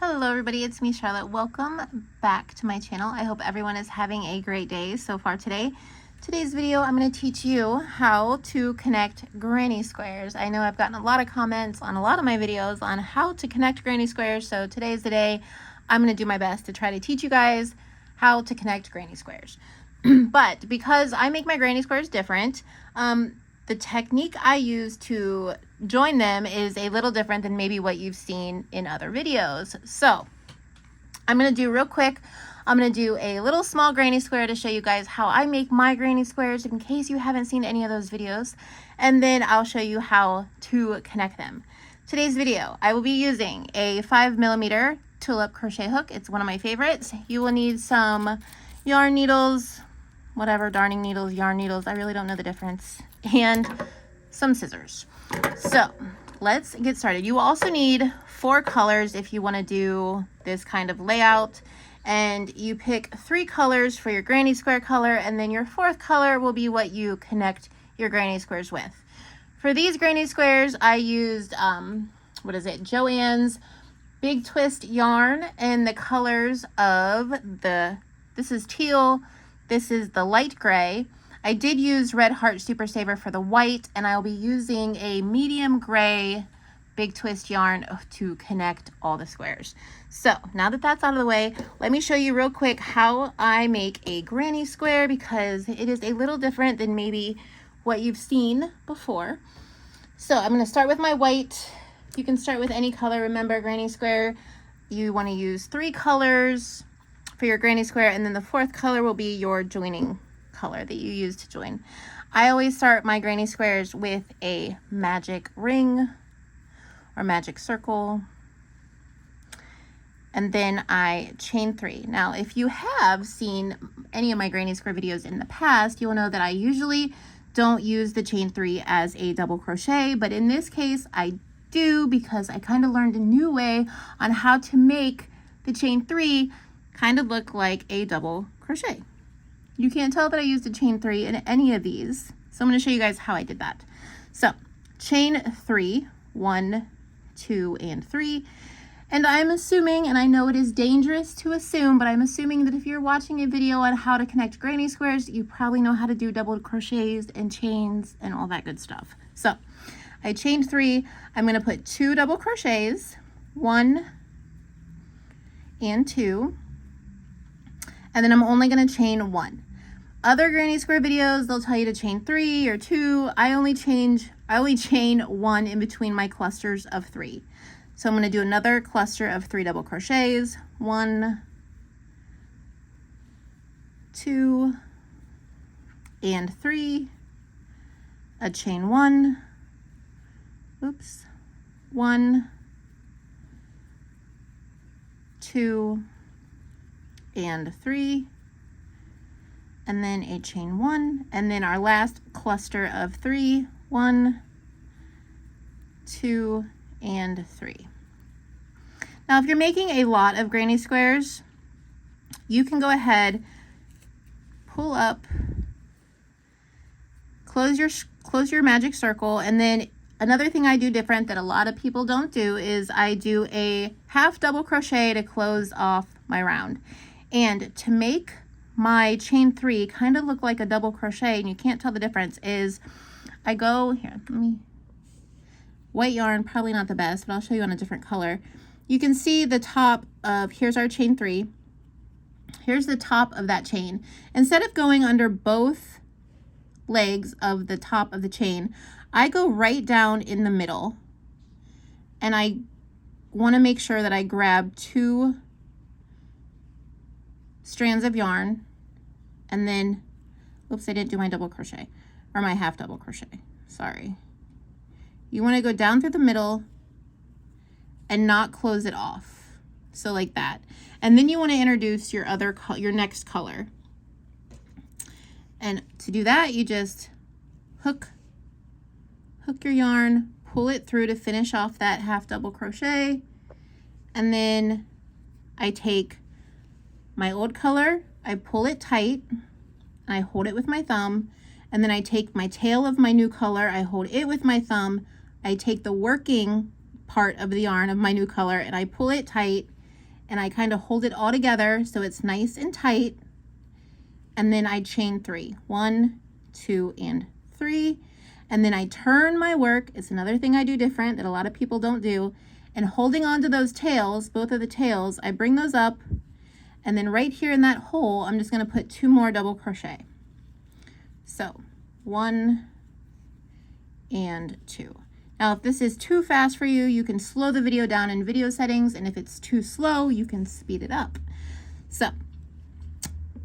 Hello everybody, it's me Charlotte. Welcome back to my channel. I hope everyone is having a great day so far today. Today's video I'm going to teach you how to connect granny squares. I know I've gotten a lot of comments on a lot of my videos on how to connect granny squares, so today's the day I'm going to do my best to try to teach you guys how to connect granny squares. But because I make my granny squares different, the technique I use to join them is a little different than maybe what you've seen in other videos. So I'm going to do real quick, I'm going to do a little small granny square to show you guys how I make my granny squares in case you haven't seen any of those videos. And then I'll show you how to connect them. Today's video, I will be using a 5mm tulip crochet hook. It's one of my favorites. You will need some yarn needles, whatever, darning needles, yarn needles, I really don't know the difference, and some scissors. So let's get started. You will also need 4 colors if you want to do this kind of layout, and you pick 3 colors for your granny square color, and then your 4th color will be what you connect your granny squares with. For these granny squares I used Joann's Big Twist yarn, and the colors of this is teal, this is the light gray. I did use Red Heart Super Saver for the white, and I'll be using a medium gray Big Twist yarn to connect all the squares. So now that that's out of the way, let me show you real quick how I make a granny square, because it is a little different than maybe what you've seen before. So I'm going to start with my white. You can start with any color. Remember, granny square, you want to use 3 colors for your granny square, and then the 4th color will be your joining color that you use to join. I always start my granny squares with a magic ring or magic circle, and then I chain 3. Now, if you have seen any of my granny square videos in the past, you'll know that I usually don't use the chain 3 as a double crochet, but in this case I do, because I kind of learned a new way on how to make the chain 3 kind of look like a double crochet. You can't tell that I used a chain 3 in any of these, so I'm going to show you guys how I did that. So chain 3, 1, 2, and 3, and I'm assuming, and I know it is dangerous to assume, but I'm assuming that if you're watching a video on how to connect granny squares, you probably know how to do double crochets and chains and all that good stuff. So I chained 3. I'm going to put 2 double crochets, 1 and 2, and then I'm only going to chain 1. Other granny square videos, they'll tell you to chain 3 or 2. I only chain 1 in between my clusters of 3. So I'm going to do another cluster of 3 double crochets, 1, 2, and 3, a chain 1, 1, 2, and 3, and then a chain 1, and then our last cluster of 3, 1, 2, and 3. Now if you're making a lot of granny squares, you can go ahead, pull up, close your magic circle, and then another thing I do different that a lot of people don't do is I do a half double crochet to close off my round. And to make my chain 3 kind of look like a double crochet, and you can't tell the difference, is I go here, white yarn, probably not the best, but I'll show you on a different color. You can see the top of, here's our chain 3, here's the top of that chain. Instead of going under both legs of the top of the chain, I go right down in the middle, and I want to make sure that I grab 2 strands of yarn, and then, oops, I didn't do my double crochet, or my half double crochet, sorry. You want to go down through the middle and not close it off, so like that. And then you want to introduce your your next color. And to do that, you just hook your yarn, pull it through to finish off that half double crochet, and then I take my old color, I pull it tight, and I hold it with my thumb, and then I take my tail of my new color, I hold it with my thumb, I take the working part of the yarn of my new color and I pull it tight, and I kind of hold it all together so it's nice and tight, and then I chain 3. 1, 2, and 3, and then I turn my work. It's another thing I do different that a lot of people don't do, and holding on to those tails, both of the tails, I bring those up, and then right here in that hole, I'm just going to put 2 more double crochet. So 1 and 2. Now, if this is too fast for you, you can slow the video down in video settings, and if it's too slow, you can speed it up. So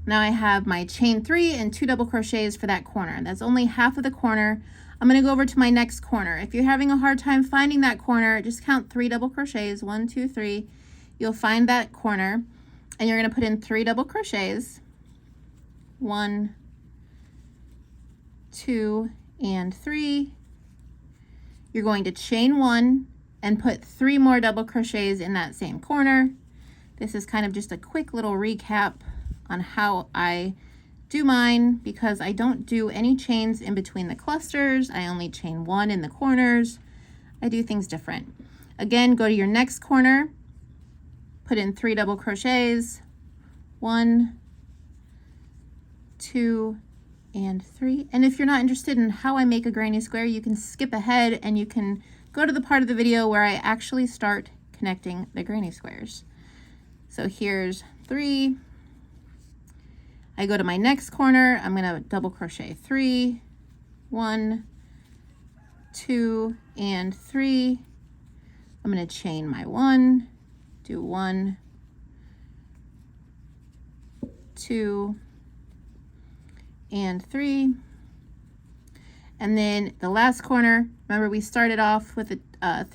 now I have my chain 3 and 2 double crochets for that corner. That's only half of the corner. I'm going to go over to my next corner. If you're having a hard time finding that corner, just count 3 double crochets. 1, 2, 3. You'll find that corner, and you're going to put in 3 double crochets. 1, 2, and 3. You're going to chain 1 and put 3 more double crochets in that same corner. This is kind of just a quick little recap on how I do mine, because I don't do any chains in between the clusters. I only chain 1 in the corners. I do things different. Again, go to your next corner, put in 3 double crochets. 1, 2, and 3. And if you're not interested in how I make a granny square, you can skip ahead and you can go to the part of the video where I actually start connecting the granny squares. So here's 3. I go to my next corner, I'm going to double crochet 3, 1, 2, and 3. I'm going to chain my 1, do 1, 2, and 3. And then the last corner, remember we started off with a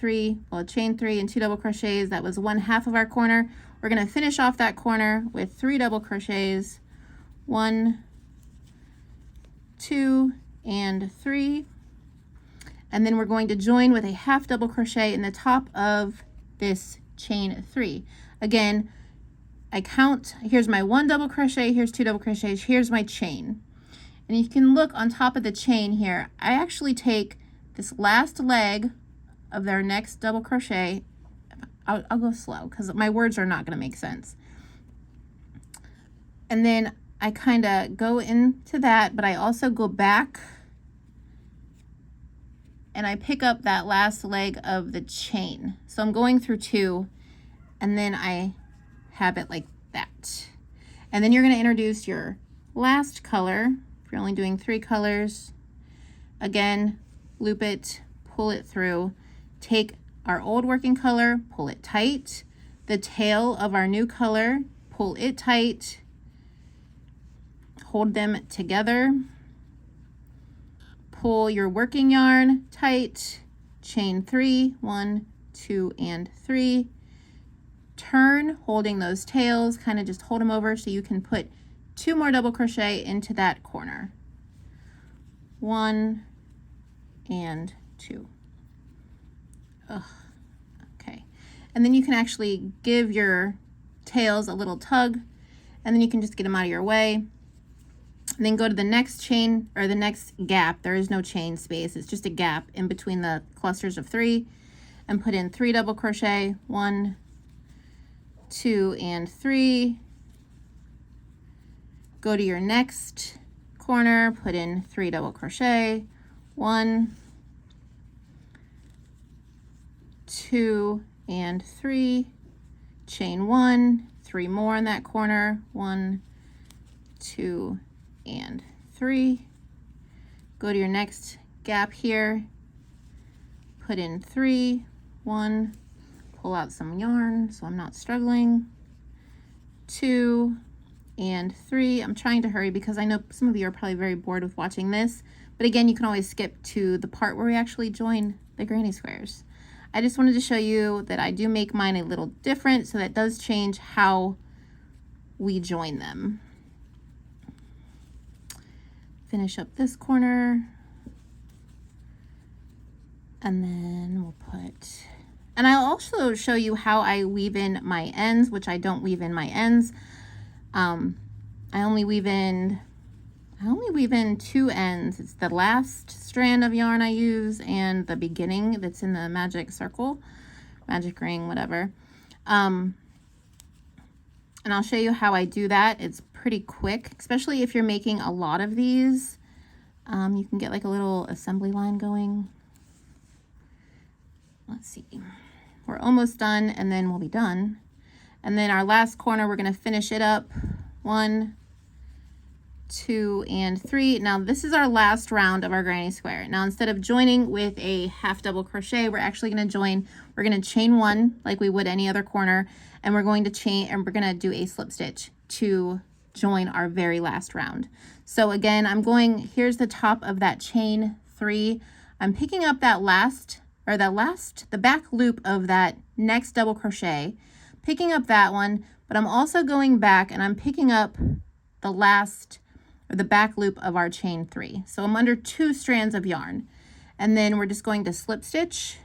chain 3 and 2 double crochets. That was 1/2 of our corner. We're going to finish off that corner with 3 double crochets. 1, 2, and 3. And then we're going to join with a 1/2 double crochet in the top of this chain 3. Again, I count, here's my 1 double crochet, here's 2 double crochets, here's my chain. And you can look on top of the chain here, I actually take this last leg of their next double crochet. I'll go slow because my words are not going to make sense. And then I kind of go into that, but I also go back and I pick up that last leg of the chain. So I'm going through 2, and then I have it like that. And then you're going to introduce your last color. If you're only doing 3 colors, again, loop it, pull it through, take our old working color, pull it tight, the tail of our new color, pull it tight, hold them together, pull your working yarn tight, chain 3, 1, 2, and 3, turn, holding those tails, kind of just hold them over so you can put 2 more double crochet into that corner. 1 and 2. Okay. And then you can actually give your tails a little tug, and then you can just get them out of your way. And then go to the next chain, or the next gap. There is no chain space. It's just a gap in between the clusters of 3, and put in 3 double crochet. 1, 2, and 3. Go to your next corner, put in 3 double crochet. 1, 2, and 3. Chain 1, 3 more in that corner. 1, 2, and 3. Go to your next gap here, put in 3, 1, pull out some yarn so I'm not struggling, 2, and 3. I'm trying to hurry because I know some of you are probably very bored with watching this, but again, you can always skip to the part where we actually join the granny squares. I just wanted to show you that I do make mine a little different, so that does change how we join them. Finish up this corner, and then we'll put, and I'll also show you how I weave in my ends, which I don't weave in my ends. I only weave in 2 ends. It's the last strand of yarn I use and the beginning that's in the magic circle, magic ring, whatever. And I'll show you how I do that. It's pretty quick, especially if you're making a lot of these. You can get like a little assembly line going. Let's see. We're almost done, and then we'll be done. And then our last corner, we're going to finish it up. 1, 2, and 3. Now this is our last round of our granny square. Now instead of joining with a half double crochet, we're actually going to join, we're going to chain 1 like we would any other corner, and we're going to chain, and we're going to do a slip stitch to join our very last round. So again, I'm going, here's the top of that chain 3. I'm picking up that the back loop of that next double crochet, picking up that one, but I'm also going back and I'm picking up the last, or the back loop of our chain 3. So I'm under 2 strands of yarn, and then we're just going to slip stitch,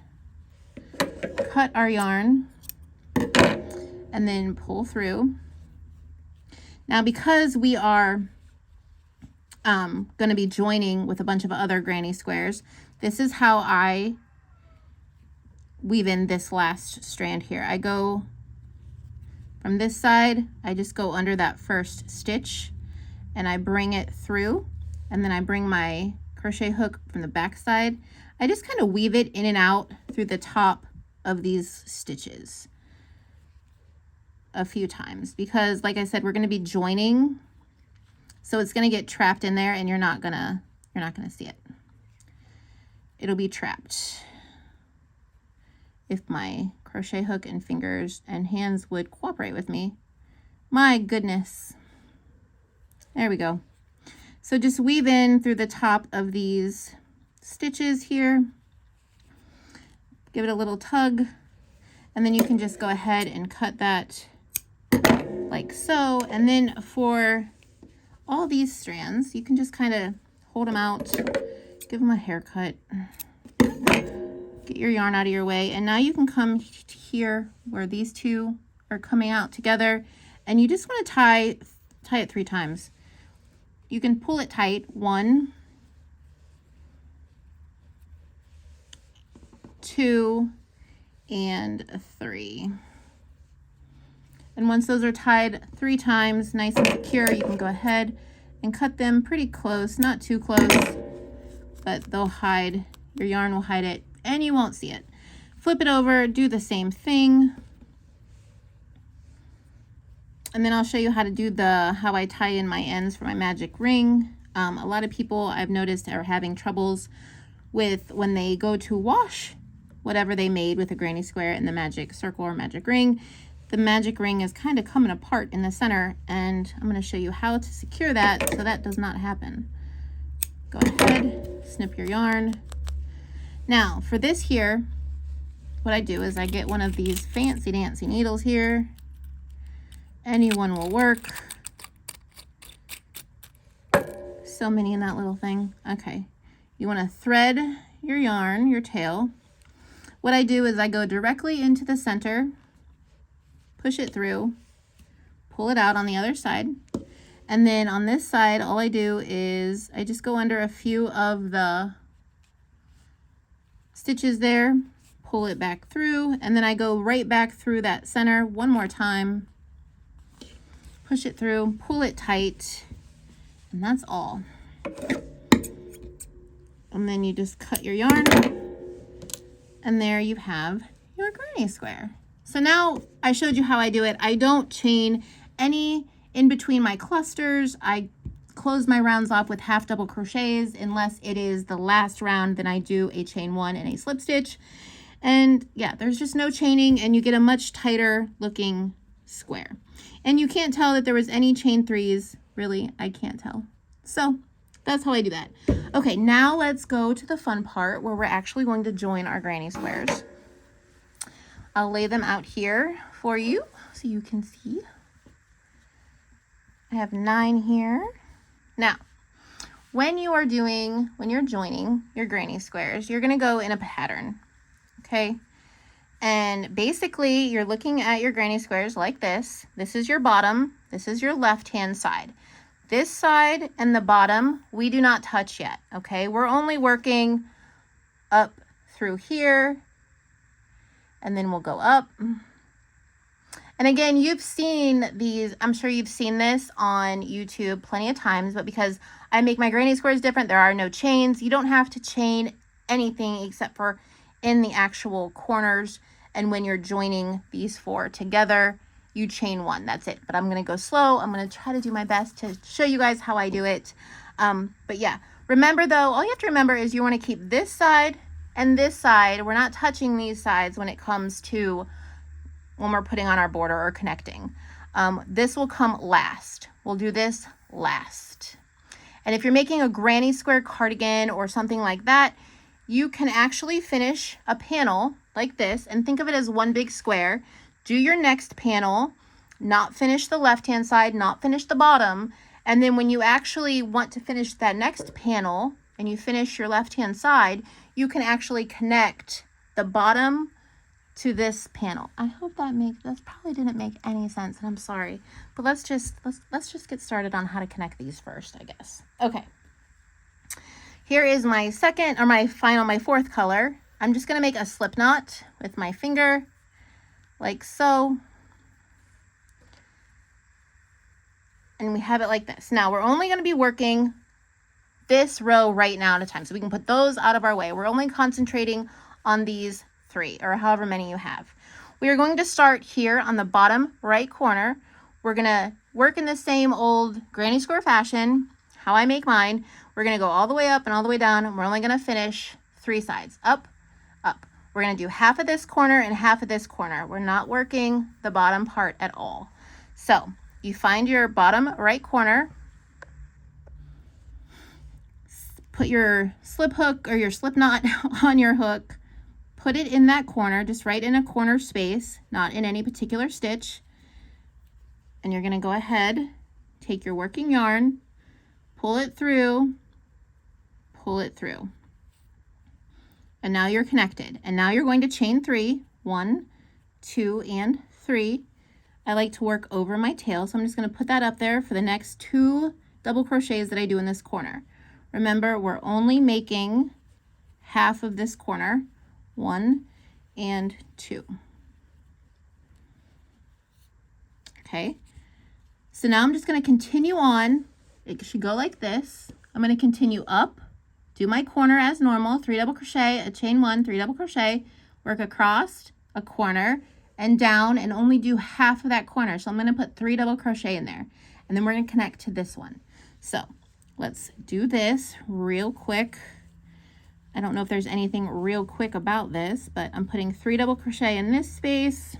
cut our yarn, and then pull through. Now because we are going to be joining with a bunch of other granny squares, this is how I weave in this last strand here. I go from this side, I just go under that first stitch and I bring it through, and then I bring my crochet hook from the back side. I just kind of weave it in and out through the top of these stitches a few times, because like I said, we're going to be joining, so it's going to get trapped in there and you're not gonna see it. It'll be trapped. If my crochet hook and fingers and hands would cooperate with me. My goodness. There we go. So just weave in through the top of these stitches here. Give it a little tug, and then you can just go ahead and cut that like so. And then for all these strands, you can just kind of hold them out, give them a haircut, get your yarn out of your way, and now you can come here where these two are coming out together, and you just want to tie it 3 times. You can pull it tight, 1, 2, and 3. And once those are tied 3 times, nice and secure, you can go ahead and cut them pretty close, not too close, but they'll hide, your yarn will hide it, and you won't see it. Flip it over, do the same thing. And then I'll show you how to do how I tie in my ends for my magic ring. A lot of people I've noticed are having troubles with when they go to wash whatever they made with a granny square and the magic circle or magic ring. The magic ring is kind of coming apart in the center, and I'm going to show you how to secure that so that does not happen. Go ahead, snip your yarn. Now for this here, what I do is I get one of these fancy dancy needles here. Anyone will work. So many in that little thing. Okay, you want to thread your yarn, your tail. What I do is I go directly into the center, push it through, pull it out on the other side, and then on this side all I do is I just go under a few of the stitches there, pull it back through, and then I go right back through that center one more time, push it through, pull it tight, and that's all. And then you just cut your yarn, and there you have your granny square. So now I showed you how I do it. I don't chain any in between my clusters. I close my rounds off with half double crochets unless it is the last round, then I do a chain 1 and a slip stitch. And yeah, there's just no chaining, and you get a much tighter looking square. And you can't tell that there was any chain 3s, really, I can't tell. So that's how I do that. Okay, now let's go to the fun part where we're actually going to join our granny squares. I'll lay them out here for you so you can see. I have 9 here. Now, when you're joining your granny squares, you're gonna go in a pattern, okay? And basically, you're looking at your granny squares like this. This is your bottom. This is your left-hand side. This side and the bottom, we do not touch yet, okay? We're only working up through here, and then we'll go up. And again, you've seen these, I'm sure you've seen this on YouTube plenty of times, but because I make my granny squares different, there are no chains. You don't have to chain anything except for in the actual corners. And when you're joining these 4 together, you chain 1. That's it. But I'm going to go slow. I'm going to try to do my best to show you guys how I do it. But yeah, remember though, all you have to remember is you want to keep this side and this side. We're not touching these sides when it comes to when we're putting on our border or connecting. This will come last. We'll do this last. And if you're making a granny square cardigan or something like that, you can actually finish a panel like this and think of it as one big square. Do your next panel, not finish the left-hand side, not finish the bottom. And then when you actually want to finish that next panel and you finish your left-hand side, you can actually connect the bottom to this panel. I hope that probably didn't make any sense, and I'm sorry. But let's just get started on how to connect these first, I guess. Okay. Here is my second, or my 4th color. I'm just going to make a slip knot with my finger, like so. And we have it like this. Now, we're only going to be working this row right now at a time, so we can put those out of our way. We're only concentrating on these 3, or however many you have. We are going to start here on the bottom right corner. We're going to work in the same old granny square fashion, how I make mine. We're going to go all the way up and all the way down, and we're only going to finish 3 sides. Up, up. We're going to do half of this corner and half of this corner. We're not working the bottom part at all. So you find your bottom right corner, put your slip hook or your slip knot on your hook, put it in that corner, just right in a corner space, not in any particular stitch. And you're going to go ahead, take your working yarn, pull it through, and now you're connected. And now you're going to chain 3, 1, 2, and 3. I like to work over my tail, so I'm just going to put that up there for the next 2 double crochets that I do in this corner. Remember, we're only making half of this corner, 1 and 2. Okay, so now I'm just going to continue on. It should go like this. I'm going to continue up, do my corner as normal, 3 double crochet, a chain 1, 3 double crochet, work across a corner and down, and only do half of that corner. So I'm going to put 3 double crochet in there, and then we're going to connect to this one. So let's do this real quick. I don't know if there's anything real quick about this, but I'm putting 3 double crochet in this space,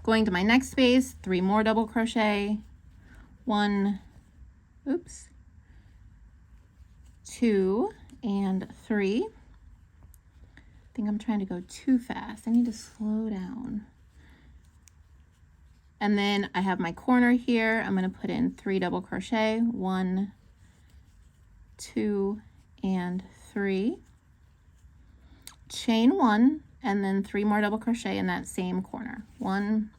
going to my next space, 3 more double crochet, 1, oops, 2 and 3. I think I'm trying to go too fast. I need to slow down. And then I have my corner here. I'm going to put in 3 double crochet, 1, 2, and 3. Chain 1, and then 3 more double crochet in that same corner. 1,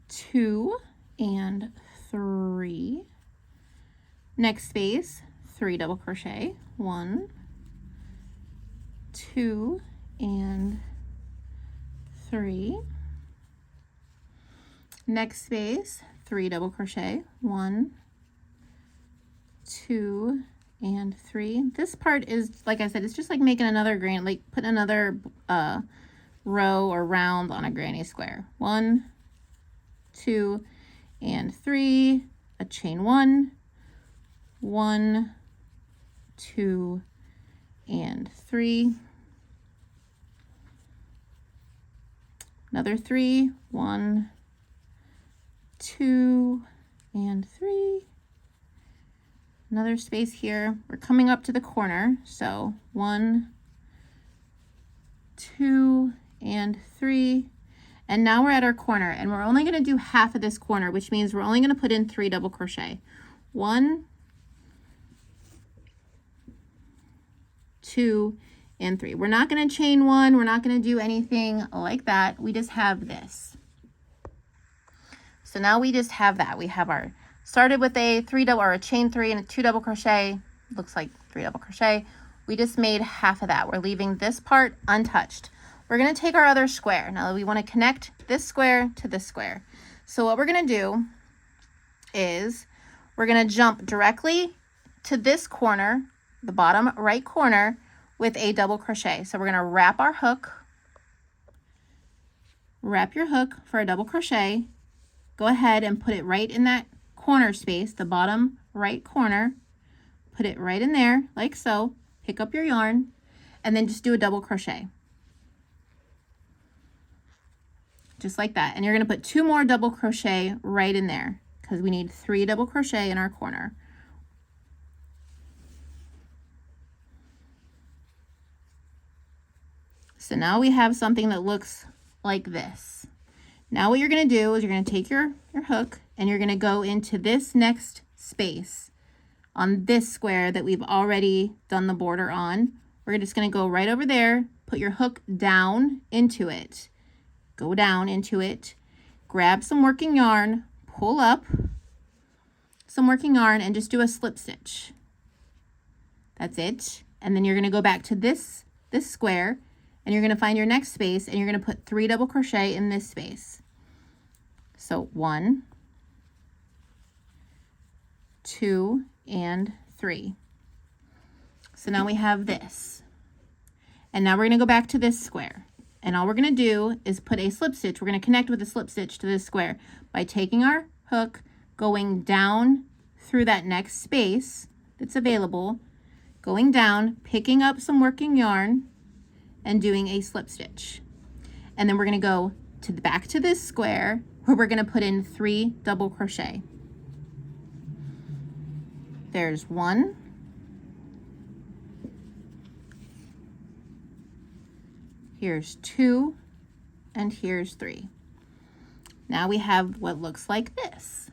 2, and 3. Next space, 3 double crochet, 1, 2, and 3. Next space, 3 double crochet, 1, 2, and 3. This part is, like I said, it's just like making another like putting another row or round on a granny square. 1, 2, and 3, a chain 1, 1, 2, and 3, another 3, 1, 2, and 3, another space here. We're coming up to the corner, so 1, 2, and 3, and now we're at our corner, and we're only going to do half of this corner, which means we're only going to put in 3 double crochet. 1, 2, and 3. We're not going to chain 1. We're not going to do anything like that. We just have this. So now we just have that. We have our started with a 3 double or a chain 3 and a 2 double crochet. Looks like 3 double crochet. We just made half of that. We're leaving this part untouched. we're going to take our other square. Now we want to connect this square to this square. So what we're going to do is we're going to jump directly to this corner, the bottom right corner, with a double crochet. So we're going to wrap our hook, wrap your hook for a double crochet, go ahead and put it right in that corner space, the bottom right corner, put it right in there like so, pick up your yarn, and then just do a double crochet. Just like that. And you're going to put 2 more double crochet right in there because we need 3 double crochet in our corner. So now we have something that looks like this. Now what you're going to do is you're going to take your hook and you're going to go into this next space on this square that we've already done the border on. We're just going to go right over there, put your hook down into it. Go down into it, grab some working yarn, pull up some working yarn, and just do a slip stitch. That's it. And then you're going to go back to this square, and you're going to find your next space, and you're going to put 3 double crochet in this space. So 1, 2, and 3. So now we have this. And now we're going to go back to this square. And all we're going to do is put a slip stitch. We're going to connect with a slip stitch to this square by taking our hook, going down through that next space that's available, going down, picking up some working yarn, and doing a slip stitch. And then we're going to go back to this square where we're going to put in 3 double crochet. There's 1. Here's 2, and here's 3. Now we have what looks like this.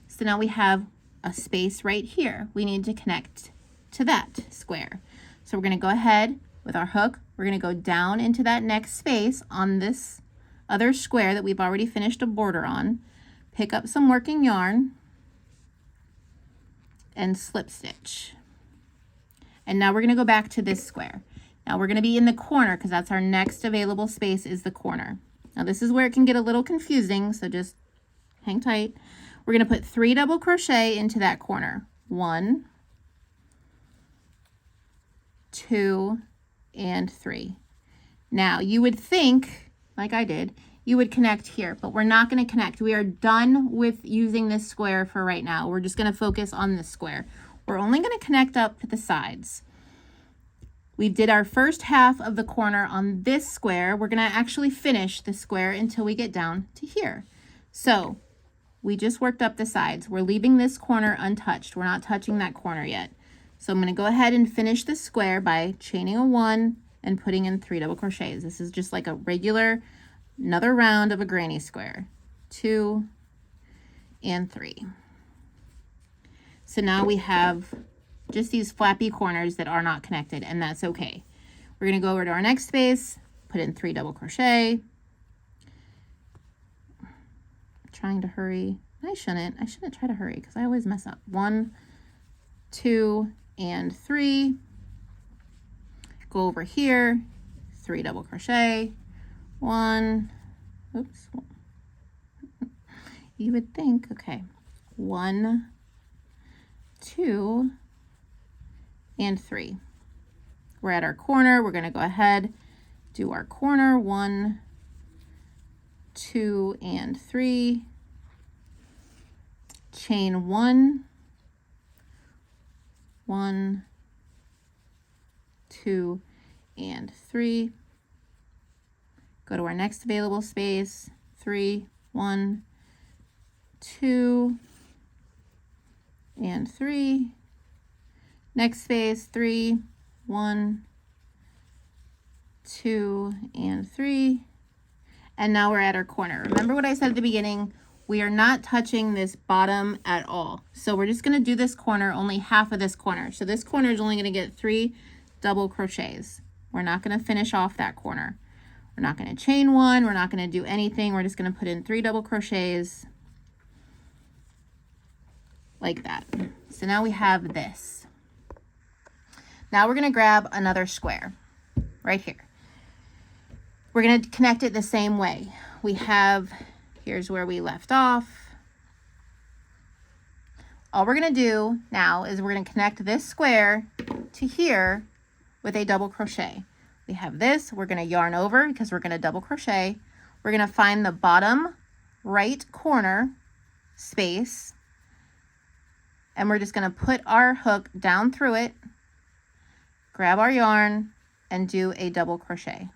So now we have a space right here. We need to connect to that square. So we're going to go ahead with our hook. We're going to go down into that next space on this other square that we've already finished a border on. Pick up some working yarn and slip stitch. And now we're going to go back to this square. Now we're going to be in the corner because that's our next available space is the corner. Now this is where it can get a little confusing, so just hang tight. We're going to put 3 double crochet into that corner. 1, 2, and 3. Now you would think, like I did, you would connect here, but we're not going to connect. We are done with using this square for right now. We're just going to focus on this square. We're only going to connect up to the sides. We did our first half of the corner on this square. We're going to actually finish the square until we get down to here. So we just worked up the sides. We're leaving this corner untouched. We're not touching that corner yet. So I'm going to go ahead and finish the square by chaining a 1 and putting in 3 double crochets. This is just like a regular, another round of a granny square. 2 and 3. So now we have just these flappy corners that are not connected, and that's okay. We're going to go over to our next space, put in 3 double crochet. I'm trying to hurry. I shouldn't try to hurry because I always mess up. 1, 2, and 3. Go over here, 3 double crochet. 1, oops. You would think, okay. 1, 2, and 3. We're at our corner. We're going to go ahead, do our corner. 1, 2, and 3. Chain 1, 1, 2, and 3. Go to our next available space. 3, 1, 2, and 3. Next space, 3, 1, 2, and 3. And now we're at our corner. Remember what I said at the beginning? We are not touching this bottom at all. So we're just going to do this corner, only half of this corner. So this corner is only going to get 3 double crochets. We're not going to finish off that corner. We're not going to chain 1. We're not going to do anything. We're just going to put in 3 double crochets like that. So now we have this. Now we're going to grab another square right here. We're going to connect it the same way. We have, here's where we left off. All we're going to do now is we're going to connect this square to here with a double crochet. We have this, we're going to yarn over because we're going to double crochet. We're going to find the bottom right corner space, and we're just going to put our hook down through it, grab our yarn, and do a double crochet.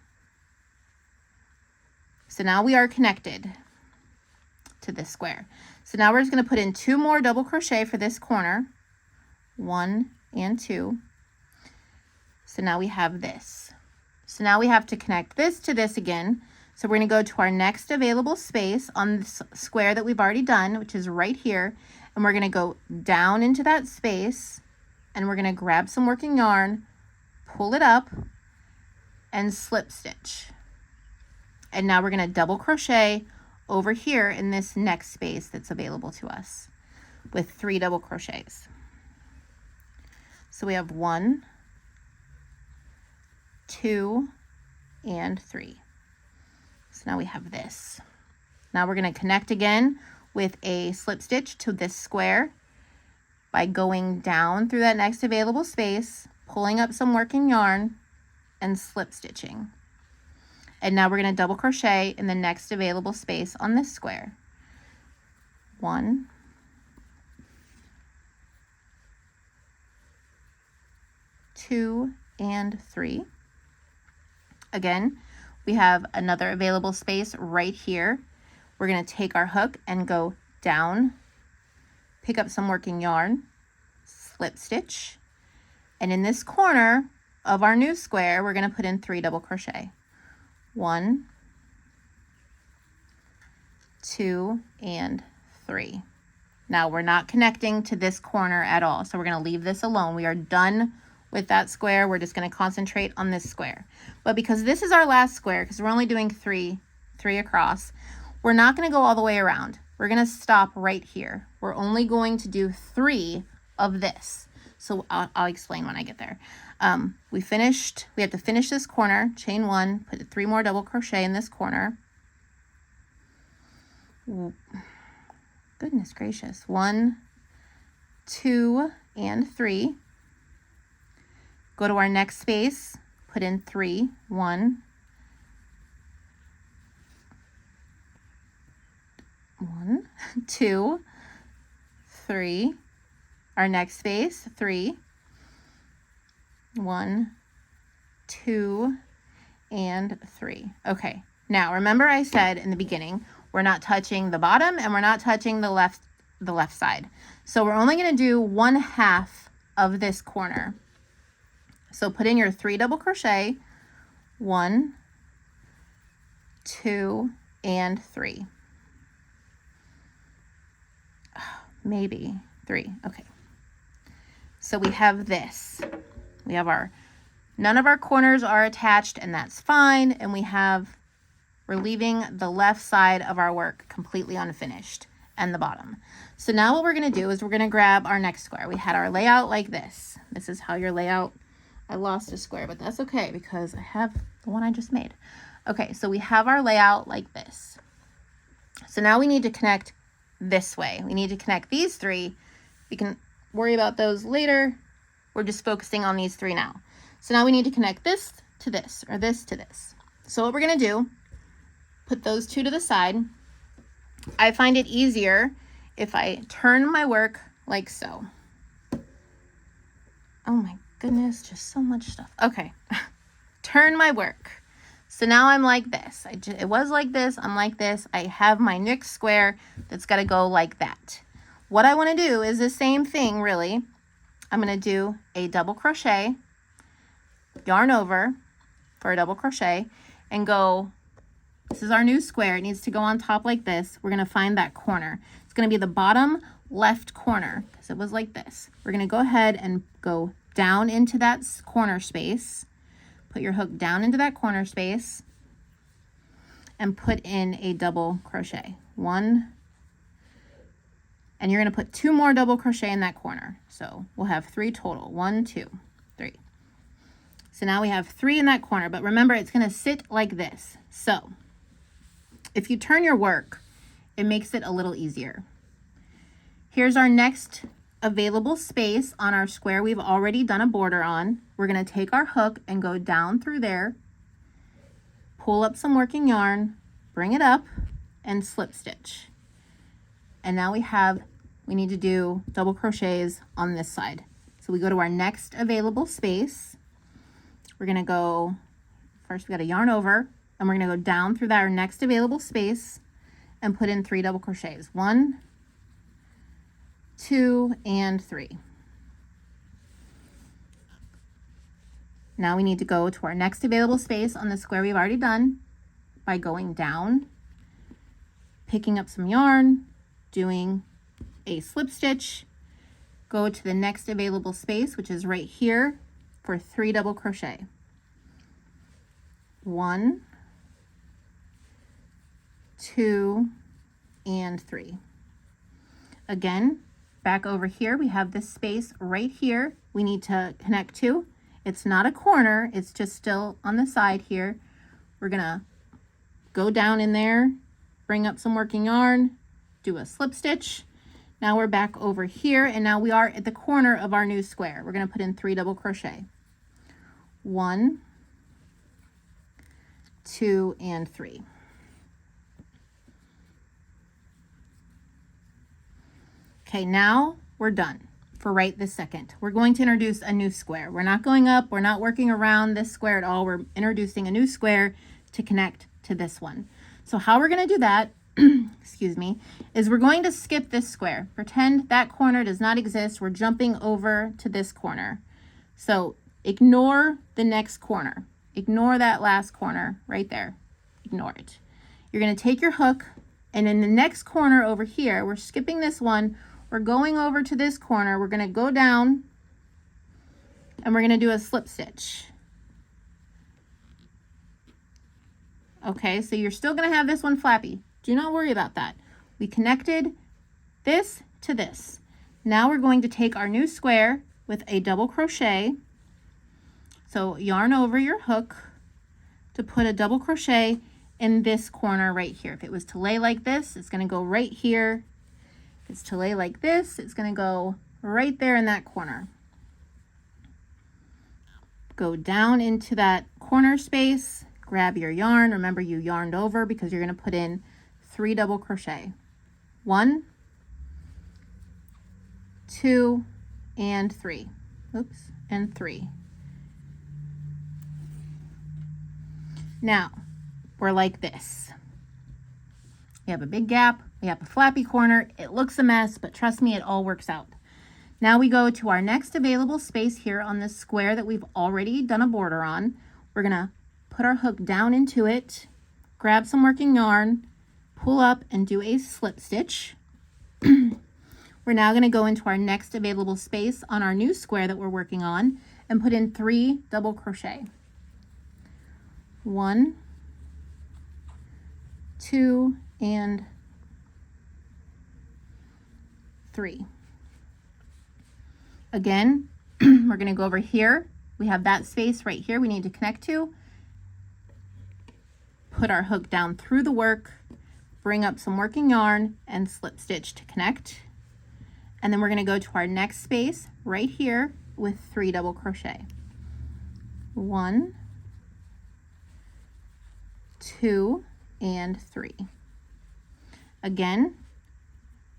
So now we are connected to this square. So now we're just going to put in 2 more double crochet for this corner, 1 and 2. So now we have this. So now we have to connect this to this again. So we're going to go to our next available space on this square that we've already done, which is right here. And we're going to go down into that space, and we're going to grab some working yarn, pull it up, and slip stitch. And now we're going to double crochet over here in this next space that's available to us with 3 double crochets. So we have 1, 2, and 3. So now we have this. Now we're going to connect again with a slip stitch to this square by going down through that next available space, pulling up some working yarn, and slip stitching. And now we're going to double crochet in the next available space on this square. 1, 2, and 3. Again, we have another available space right here. We're going to take our hook and go down, pick up some working yarn, slip stitch, and in this corner of our new square, we're going to put in 3 double crochet. 1, 2, and 3. Now we're not connecting to this corner at all, so we're going to leave this alone. We are done with that square. We're just going to concentrate on this square. But because this is our last square, because we're only doing three across, we're not going to go all the way around. We're going to stop right here. We're only going to do 3 of this. So I'll explain when I get there. We have to finish this corner, chain 1, put 3 more double crochet in this corner. Goodness gracious. 1, 2, and 3. Go to our next space, put in 3, 1, 2, 3. Our next space, 3, 1, 2, and 3. Okay, now remember I said in the beginning, we're not touching the bottom and we're not touching the left side. So we're only going to do 1/2 of this corner. So put in your 3 double crochet, 1, 2, and 3. Maybe 3. Okay. So we have this. We have none of our corners are attached, and that's fine. And we're leaving the left side of our work completely unfinished and the bottom. So now what we're going to do is we're going to grab our next square. We had our layout like this. This is how your layout. I lost a square, but that's okay because I have the one I just made. Okay, so we have our layout like this. So now we need to connect this way. We need to connect these 3. We can worry about those later. We're just focusing on these 3 now. So now we need to connect this to this, or this to this. So what we're going to do, put those 2 to the side. I find it easier if I turn my work like so. Oh my goodness, just so much stuff. Okay, turn my work. So now I'm like this. It was like this, I'm like this. I have my next square that's got to go like that. What I want to do is the same thing, really. I'm going to do a double crochet, yarn over for a double crochet, and go, this is our new square. It needs to go on top like this. We're going to find that corner. It's going to be the bottom left corner because it was like this. We're going to go ahead and go down into that corner space, put your hook down into that corner space, and put in a double crochet. 1, and you're going to put 2 more double crochet in that corner. So we'll have 3 total. 1, 2, 3. So now we have 3 in that corner, but remember it's going to sit like this. So if you turn your work, it makes it a little easier. Here's our next available space on our square we've already done a border on. We're going to take our hook and go down through there, pull up some working yarn, bring it up, and slip stitch. And now we need to do double crochets on this side. So we go to our next available space. We're going to go, first we got to yarn over, and we're going to go down through our next available space and put in 3 double crochets. 1, 2, and 3. Now we need to go to our next available space on the square we've already done by going down, picking up some yarn, doing a slip stitch, go to the next available space, which is right here, for 3 double crochet. 1, 2, and 3. Again, back over here, we have this space right here we need to connect to. It's not a corner, it's just still on the side here. We're gonna go down in there, bring up some working yarn, do a slip stitch. Now we're back over here, and now we are at the corner of our new square. We're gonna put in 3 double crochet. 1, 2, and 3. Okay, now we're done for right this second. We're going to introduce a new square. We're not going up, we're not working around this square at all. We're introducing a new square to connect to this one. So how we're going to do that, excuse me, is we're going to skip this square. Pretend that corner does not exist. We're jumping over to this corner. So ignore the next corner. Ignore that last corner right there. Ignore it. You're going to take your hook, and in the next corner over here, we're skipping this one. We're going over to this corner. We're going to go down, and we're going to do a slip stitch. Okay, so you're still going to have this one flappy. Do not worry about that. We connected this to this. Now we're going to take our new square with a double crochet. So yarn over your hook to put a double crochet in this corner right here. If it was to lay like this, it's going to go right here. If it's to lay like this, it's going to go right there in that corner. Go down into that corner space, grab your yarn. Remember, you yarned over because you're going to put in 3 double crochet. 1, 2, and 3. Oops, and 3. Now, we're like this. We have a big gap, we have a flappy corner. It looks a mess, but trust me, it all works out. Now we go to our next available space here on this square that we've already done a border on. We're gonna put our hook down into it, grab some working yarn, pull up and do a slip stitch. We're now gonna go into our next available space on our new square that we're working on and put in 3 double crochet. 1, 2, and 3. Again, we're going to go over here. We have that space right here we need to connect to. Put our hook down through the work, bring up some working yarn, and slip stitch to connect. And then we're going to go to our next space right here with 3 double crochet. 1, 2, and 3. Again,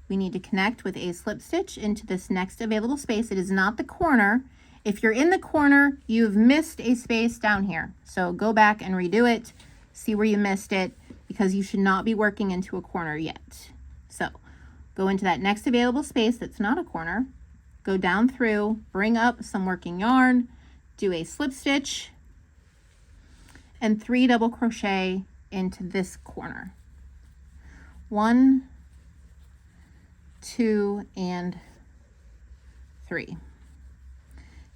we need to connect with a slip stitch into this next available space. It is not the corner. If you're in the corner, you've missed a space down here. So go back and redo it, see where you missed it, because you should not be working into a corner yet. So go into that next available space that's not a corner, go down through, bring up some working yarn, do a slip stitch, and 3 double crochet into this corner. 1, 2, and 3.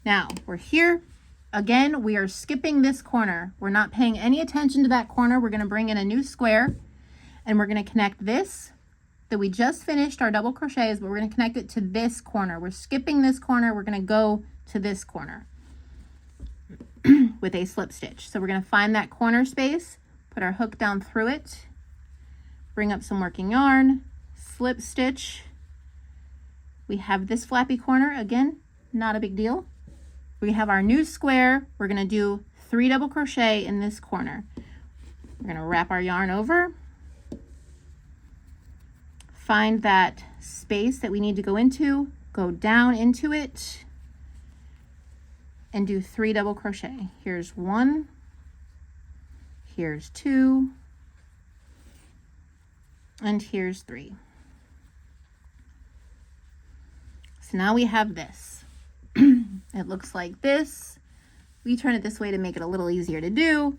Now we're here again. We are skipping this corner. We're not paying any attention to that corner. We're going to bring in a new square, and we're going to connect this that we just finished our double crochets, but we're going to connect it to this corner. We're skipping this corner. We're going to go to this corner. with a slip stitch. So we're going to find that corner space, put our hook down through it, bring up some working yarn, slip stitch. We have this flappy corner, again, not a big deal. We have our new square. We're going to do 3 double crochet in this corner. We're going to wrap our yarn over, find that space that we need to go into, go down into it, and do 3 double crochet. Here's 1, here's 2, and here's 3. So now we have this. It looks like this. We turn it this way to make it a little easier to do.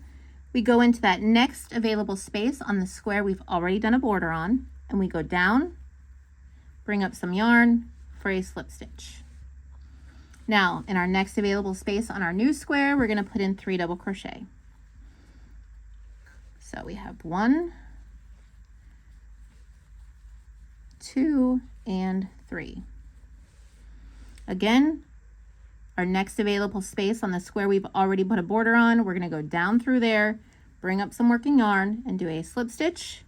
We go into that next available space on the square we've already done a border on, and we go down, bring up some yarn for a slip stitch. Now, in our next available space on our new square, we're going to put in 3 double crochet. So we have 1, 2, and 3. Again, our next available space on the square we've already put a border on, we're going to go down through there, bring up some working yarn, and do a slip stitch.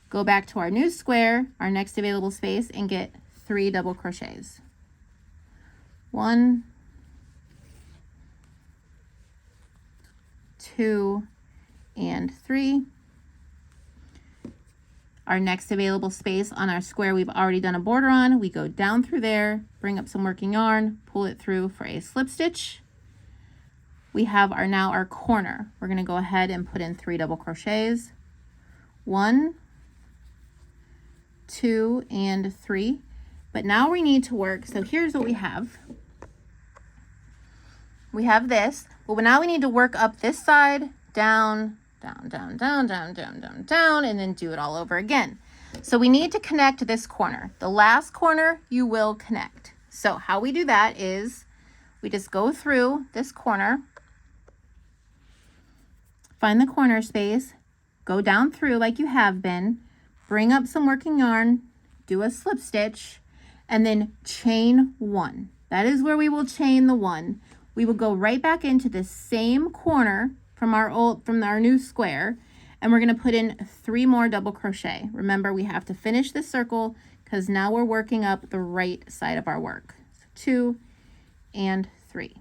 Go back to our new square, our next available space, and get 3 double crochets. 1, 2, and 3. Our next available space on our square we've already done a border on, we go down through there, bring up some working yarn, pull it through for a slip stitch. We have now our corner. We're going to go ahead and put in 3 double crochets. 1, 2, and 3. But now we need to work, so here's what we have. We have this, but now we need to work up this side, down, down, down, down, down, down, down, down, and then do it all over again. So we need to connect this corner. The last corner you will connect. So how we do that is we just go through this corner, find the corner space, go down through like you have been, bring up some working yarn, do a slip stitch, and then chain 1. That is where we will chain the 1. We will go right back into the same corner from our new square, and we're going to put in 3 more double crochet. Remember, we have to finish this circle because now we're working up the right side of our work. So 2 and 3.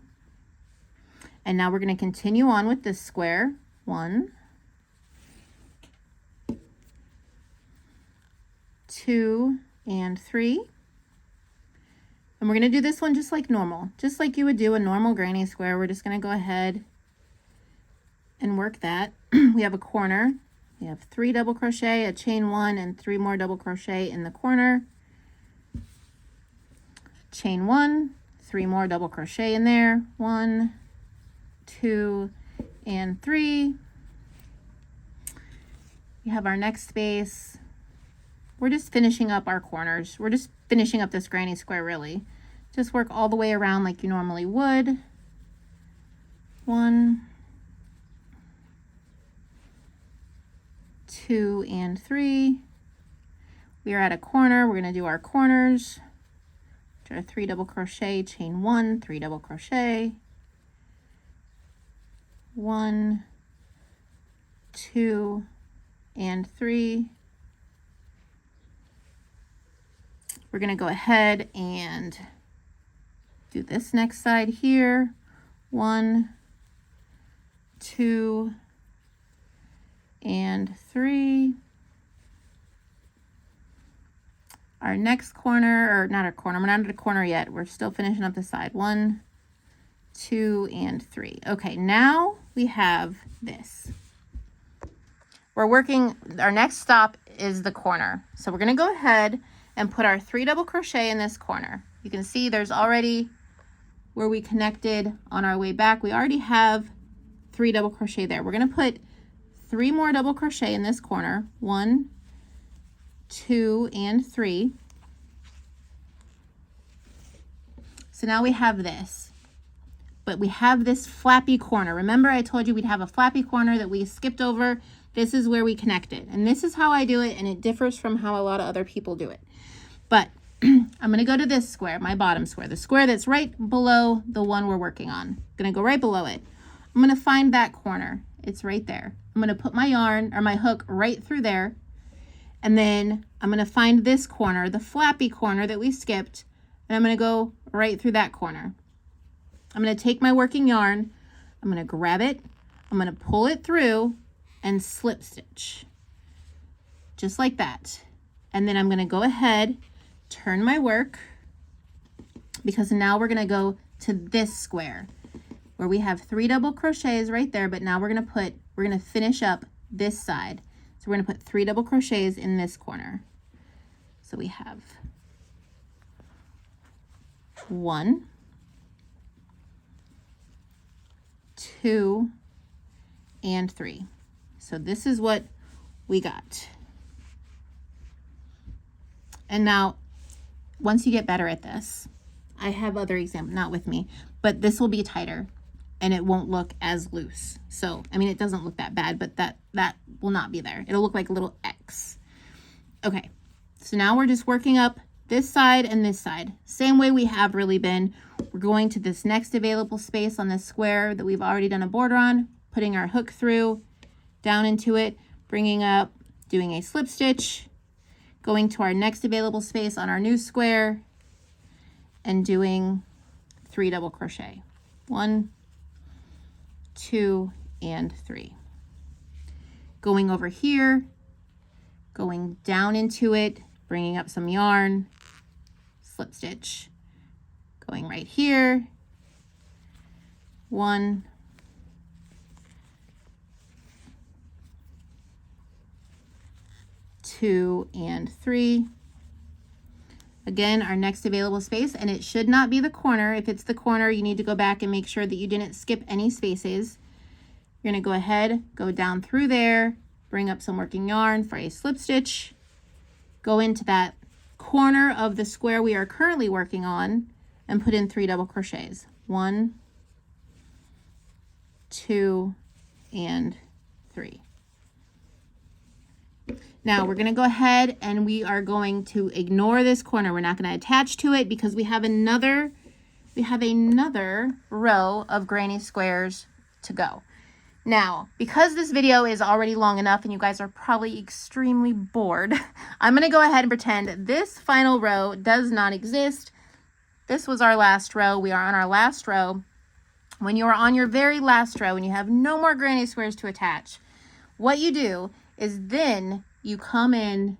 And now we're going to continue on with this square. 1, 2, and 3. And we're going to do this one just like normal, just like you would do a normal granny square. We're just going to go ahead and work that. We have a corner. We have 3 double crochet, a chain 1, and 3 more double crochet in the corner. Chain 1, 3 more double crochet in there. 1, 2, and 3. We have our next space. We're just finishing up our corners. We're just finishing up this granny square, really. Just work all the way around like you normally would. 1, 2, and 3. We are at a corner. We're going to do our corners. Do our 3 double crochet, chain 1, 3 double crochet. 1, 2, and 3. We're going to go ahead and do this next side here. 1, 2, and 3. Our next corner, or not our corner, we're not at a corner yet. We're still finishing up the side. 1, 2, and 3. Okay, now we have this. We're working, our next stop is the corner. So we're going to go ahead and put our 3 double crochet in this corner. You can see there's already where we connected on our way back. We already have 3 double crochet there. We're going to put 3 more double crochet in this corner. 1, 2, and 3. So now we have this, but we have this flappy corner. Remember I told you we'd have a flappy corner that we skipped over. This is where we connected, and this is how I do it, and it differs from how a lot of other people do it. But I'm going to go to this square, my bottom square, the square that's right below the one we're working on. I'm going to go right below it. I'm going to find that corner. It's right there. I'm going to put my yarn or my hook right through there. And then I'm going to find this corner, the flappy corner that we skipped, and I'm going to go right through that corner. I'm going to take my working yarn, I'm going to grab it, I'm going to pull it through and slip stitch. Just like that. And then I'm going to go ahead, turn my work, because now we're going to go to this square where we have 3 double crochets right there, but now we're going to finish up this side. So we're going to put 3 double crochets in this corner. So we have 1, 2, and 3. So this is what we got. And now, once you get better at this, I have other examples, not with me, but this will be tighter and it won't look as loose. So, I mean, it doesn't look that bad, but that will not be there. It'll look like a little X. Okay, so now we're just working up this side and this side. Same way we have really been. We're going to this next available space on this square that we've already done a border on, putting our hook through, down into it, bringing up, doing a slip stitch, going to our next available space on our new square, and doing 3 double crochet. 1, 2, and 3. Going over here, going down into it, bringing up some yarn, slip stitch, going right here, 1, 2, and 3. Again, our next available space, and it should not be the corner. If it's the corner, you need to go back and make sure that you didn't skip any spaces. You're going to go ahead, go down through there, bring up some working yarn for a slip stitch, go into that corner of the square we are currently working on, and put in 3 double crochets. 1, 2, and 3. Now we're going to go ahead and we are going to ignore this corner. We're not going to attach to it because we have another row of granny squares to go. Now, because this video is already long enough and you guys are probably extremely bored, I'm going to go ahead and pretend this final row does not exist. This was our last row. We are on our last row. When you are on your very last row and you have no more granny squares to attach, what you do is then you come in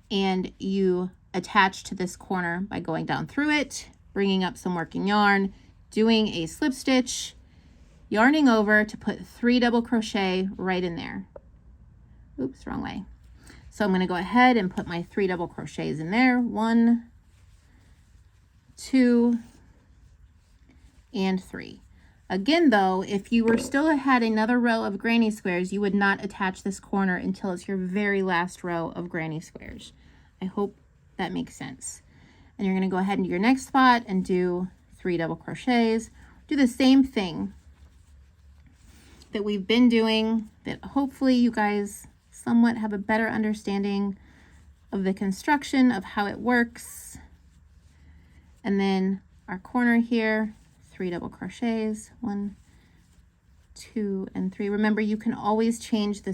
and you attach to this corner by going down through it, bringing up some working yarn, doing a slip stitch, yarning over to put 3 double crochet right in there. Oops, wrong way. So I'm going to go ahead and put my 3 double crochets in there. 1, 2, and 3. Again, though, if you were still had another row of granny squares, you would not attach this corner until it's your very last row of granny squares. I hope that makes sense. And you're going to go ahead into your next spot and do 3 double crochets. Do the same thing that we've been doing, that hopefully you guys somewhat have a better understanding of the construction of how it works. And then our corner here, 3 double crochets, 1, 2, and 3. Remember, you can always change the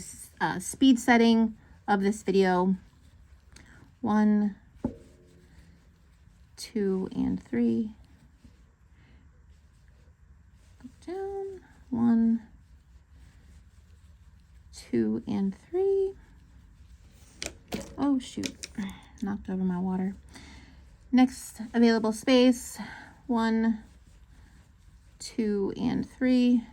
speed setting of this video. 1, 2, and 3. Go down. 1, 2, and 3. Oh shoot, knocked over my water. Next available space, 1, 2, and 3.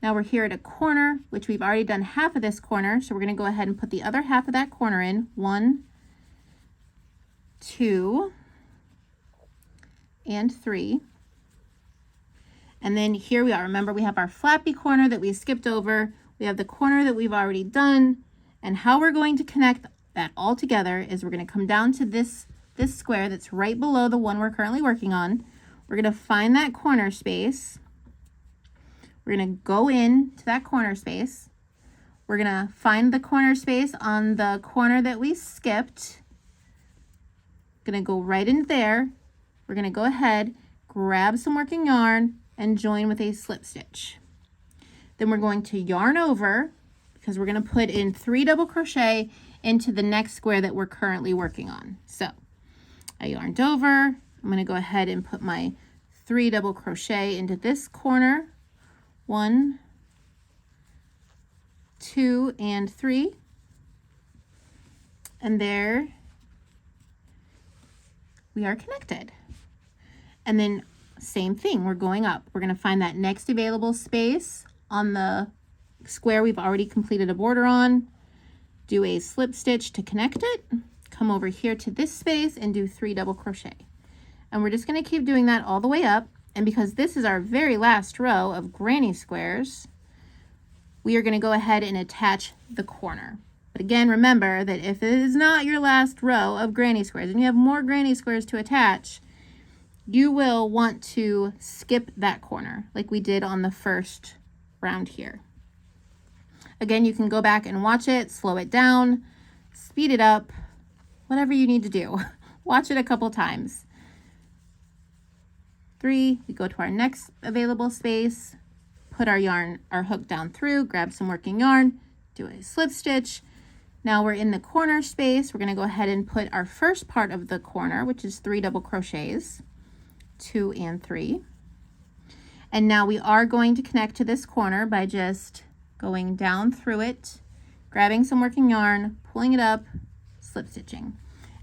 Now we're here at a corner, which we've already done half of this corner, so we're going to go ahead and put the other half of that corner in. 1, 2, and 3. And then here we are. Remember, we have our flappy corner that we skipped over. We have the corner that we've already done. And how we're going to connect that all together is we're going to come down to this square that's right below the one we're currently working on. We're going to find that corner space. We're going to go in to that corner space. We're going to find the corner space on the corner that we skipped. Going to go right in there. We're going to go ahead, grab some working yarn, and join with a slip stitch. Then we're going to yarn over because we're going to put in 3 double crochet into the next square that we're currently working on. So I yarned over. I'm going to go ahead and put my 3 double crochet into this corner. 1, 2, and 3. And there we are connected. And then same thing, we're going up. We're going to find that next available space on the square we've already completed a border on. Do a slip stitch to connect it. Come over here to this space and do 3 double crochet. And we're just going to keep doing that all the way up. And because this is our very last row of granny squares, we are going to go ahead and attach the corner. But again, remember that if it is not your last row of granny squares and you have more granny squares to attach, you will want to skip that corner like we did on the first round here. Again, you can go back and watch it, slow it down, speed it up, whatever you need to do. Watch it a couple times. 3, we go to our next available space, put our hook down through, grab some working yarn, do a slip stitch. Now we're in the corner space. We're going to go ahead and put our first part of the corner, which is 3 double crochets, 2 and 3. And now we are going to connect to this corner by just going down through it, grabbing some working yarn, pulling it up, slip stitching.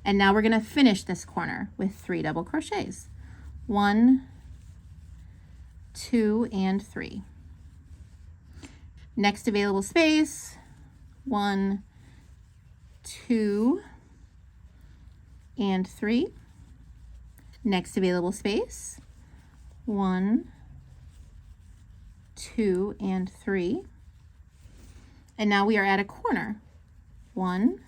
And now we're going to finish this corner with 3 double crochets. 1, 2, and 3. Next available space, 1, 2, and 3. Next available space, 1, 2, and 3. And now we are at a corner. 1,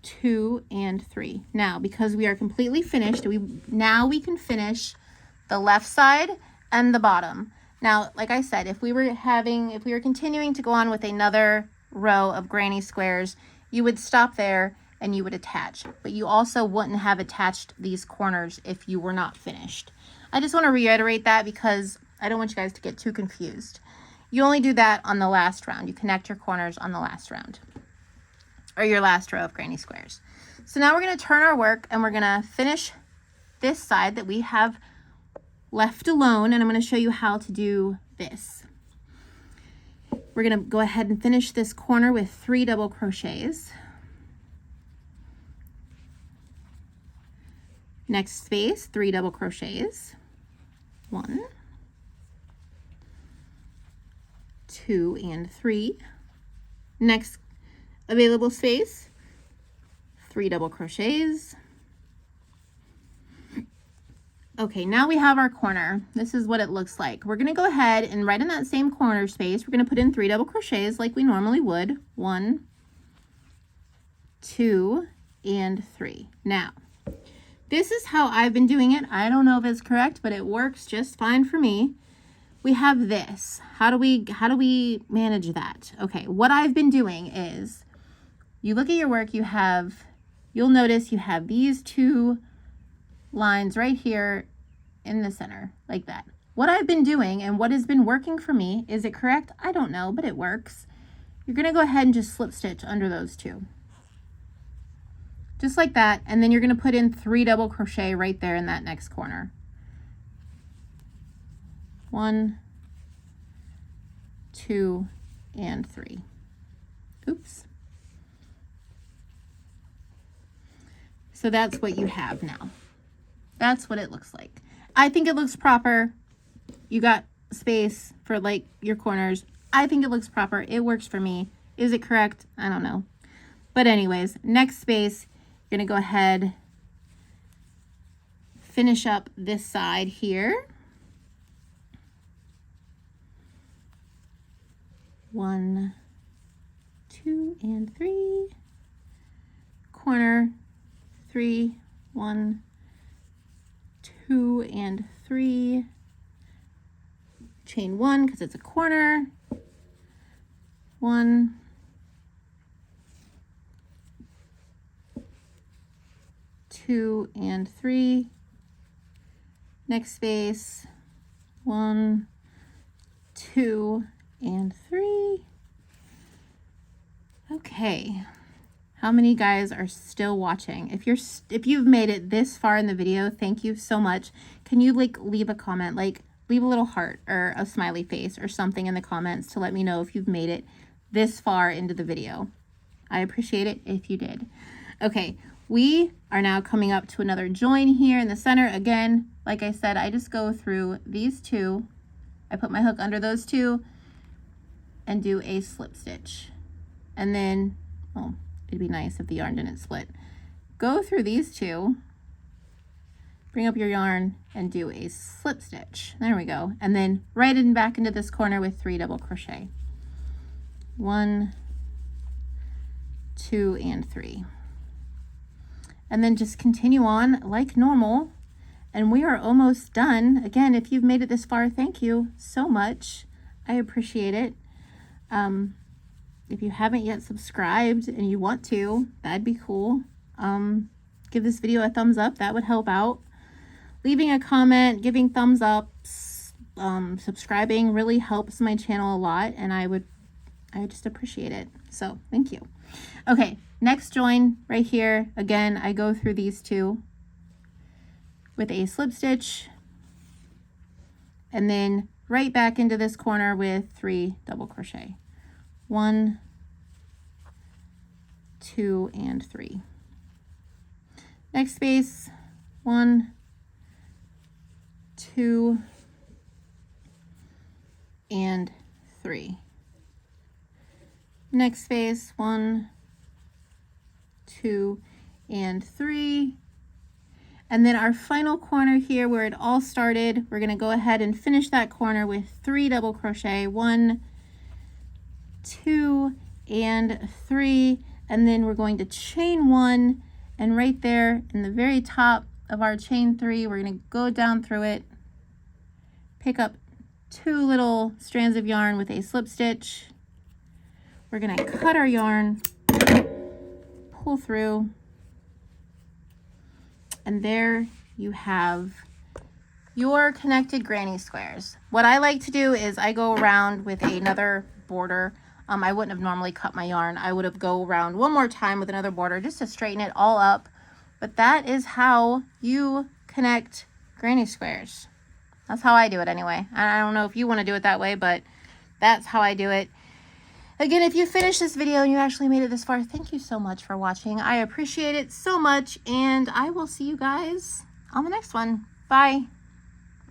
2, and 3. Now, because we are completely finished, we can finish the left side and the bottom. Now, like I said, if we were continuing to go on with another row of granny squares, you would stop there and you would attach. But you also wouldn't have attached these corners if you were not finished. I just want to reiterate that because I don't want you guys to get too confused. You only do that on the last round. You connect your corners on the last round, or your last row of granny squares. So now we're going to turn our work and we're going to finish this side that we have left alone, and I'm going to show you how to do this. We're going to go ahead and finish this corner with 3 double crochets. Next space, 3 double crochets. 1, 2, and 3. Next available space, 3 double crochets. Okay, now we have our corner. This is what it looks like. We're going to go ahead and right in that same corner space, we're going to put in 3 double crochets like we normally would. 1, 2, and 3. Now, this is how I've been doing it. I don't know if it's correct, but it works just fine for me. We have this. How do we manage that? Okay, what I've been doing is, you look at your work, you'll notice you have these 2 lines right here in the center, like that. What I've been doing and what has been working for me, is it correct? I don't know, but it works. You're going to go ahead and just slip stitch under those 2. Just like that, and then you're going to put in 3 double crochet right there in that next corner. 1, 2, and 3. Oops. So that's what you have now. That's what it looks like. I think it looks proper. You got space for like your corners. I think it looks proper. It works for me. Is it correct? I don't know. But anyways, next space, you're going to go ahead, finish up this side here. 1, 2, and 3. Corner, 3, 1, 2, and 3. Chain 1 because it's a corner. 1, 2, and 3. Next space, 1, 2, and 3. Okay. How many guys are still watching? If you've made it this far in the video, thank you so much. Can you like leave a comment, like leave a little heart or a smiley face or something in the comments to let me know if you've made it this far into the video? I appreciate it if you did. Okay, we are now coming up to another join here in the center. Again, like I said, I just go through these two. I put my hook under those two and do a slip stitch. And then, well, it'd be nice if the yarn didn't split. Go through these two, bring up your yarn and do a slip stitch. There we go. And then right in back into this corner with 3 double crochet. 1, 2, and 3. And then just continue on like normal. And we are almost done. Again, if you've made it this far, thank you so much. I appreciate it. If you haven't yet subscribed and you want to, that'd be cool. Give this video a thumbs up. That would help out. Leaving a comment, giving thumbs ups, subscribing really helps my channel a lot, and I just appreciate it. So thank you. Okay, next join right here. Again, I go through these two with a slip stitch and then right back into this corner with 3 double crochet. 1, 2, and 3. Next space, 1, 2, and 3. Next space, 1, 2, and 3. And then our final corner here where it all started, we're going to go ahead and finish that corner with 3 double crochet. 1, 2, and 3. And then we're going to chain 1, and right there in the very top of our chain 3, we're going to go down through it, pick up 2 little strands of yarn with a slip stitch. We're going to cut our yarn, pull through, and there you have your connected granny squares. What I like to do is I go around with another border. I wouldn't have normally cut my yarn. I would have go around one more time with another border just to straighten it all up. But that is how you connect granny squares. That's how I do it anyway. I don't know if you want to do it that way, but that's how I do it. Again, if you finished this video and you actually made it this far, thank you so much for watching. I appreciate it so much, and I will see you guys on the next one. Bye.